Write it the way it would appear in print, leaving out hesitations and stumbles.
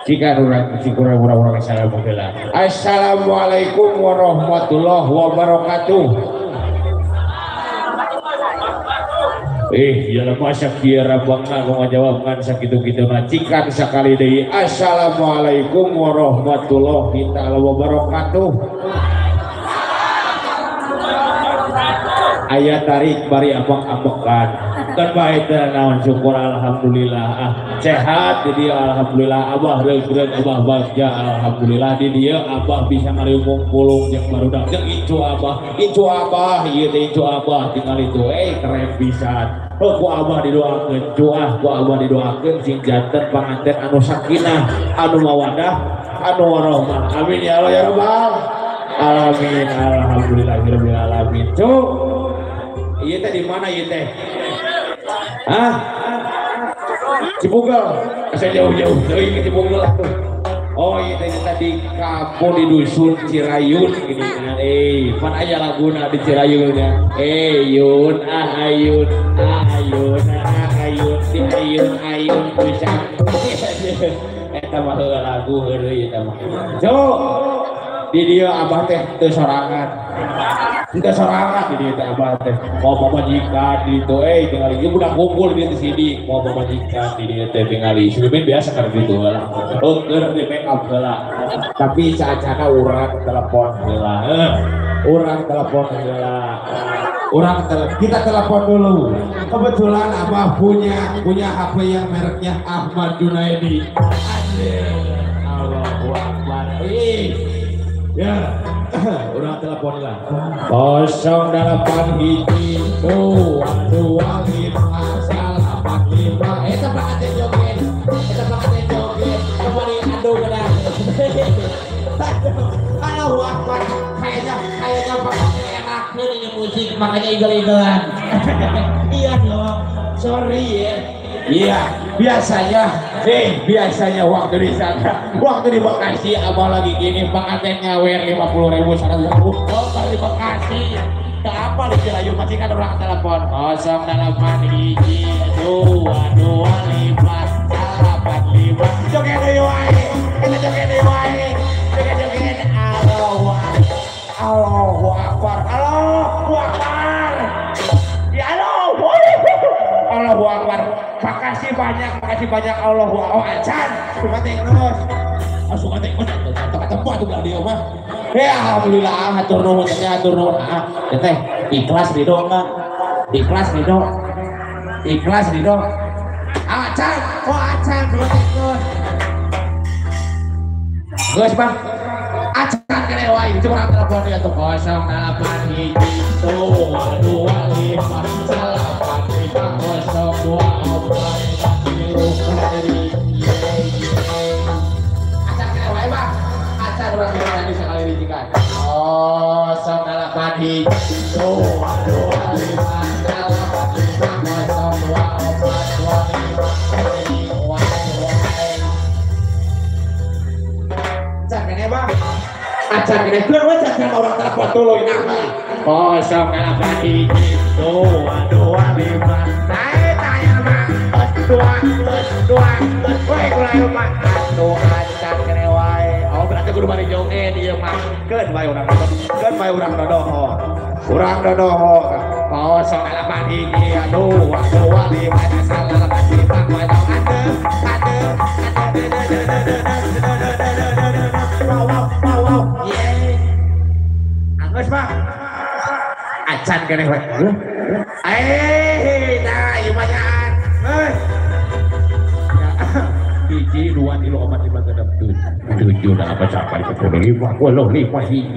jika kurang Assalamualaikum warahmatullahi wabarakatuh. Jalan masak kira bangga mau jawabkan sakitu-kitu cikan sekali deui. Assalamualaikum warahmatullahi wabarakatuh. Ayat tarik bari abang-abangkan kan baik dan naon syukur alhamdulillah sehat di dia alhamdulillah abah reug-reug abah bagja alhamdulillah di dia abah bisa ngariung pulung jeung barudak jeung incu abah ieu teh incu abah tinggal itu keren pisan. Ku abah didoakeun ku abah didoakeun sing janten panganten anu sakinah anu mawadah anu warahmah amin ya Allah ya rabbal alamin alhamdulillahirabbil alamin. Iya teh di mana iya teh? Cibugal. Saya jauh-jauh dari Cibugal tuh. Oh iya teh tadi kampung di dusun Cirayun gini kan. Pan aya laguna di Cirayun ya. Yun ayun di ayun bisa. Eta mah lagu heureuy eta mah. Di dia abah teh teu sorangan. Kita sorangan di dia abah teh mau pamajikan di itu tinggal ieu budak kumpul di sini mau pamajikan di dia teh tinggal sebenarnya biasa kan gitu lah keur di make up heula tapi saacana urang telepon heula kita telepon dulu. Kebetulan abah punya HP yang mereknya Ahmad Junaidi. Allahu Akbar. Ya, udah telepon lah. 08 hiji 225 845. Eta pakai joget. Kembali aduh benar. Allahu Akbar. Kayaknya pakai enak ini musik makanya igel-igelan. Iya dong. Sorry ya. Iya, biasanya waktu di sana, waktu di Bekasi abah lagi gini pengantin nyawer 50.000 100.000. Oh kalau di Bekasi, tak apa di Cirayung masih kan orang telepon 08 hiji 225 845. Joget deui wae, kita joget deui wae, joget Allahu Akbar, Allahu Akbar, ya Allahu Akbar. Makasih banyak Allahu Akbar. Suka teh tempat tuh dia mah. Alhamdulillah hatur nuhun teh ikhlas ridho mah. Ikhlas ridho. Acan geus Bang. Acan kene wae cuma telepon dia tuh 08 hiji 225 acan gede keluar acan orang telepon dulu ini 08 hiji 225 tanya mah 2 wae kulai mah atuh acan gede wae. Oh berarti kudu bari joget ieu mah keun wae urang dodoho 08 hiji 225 salah katipak wae Anggus Pak acan kene wae. Nah ieu mah nyaan. Hiji 2 3 4 5 6 7 apa capai 10 5 hiji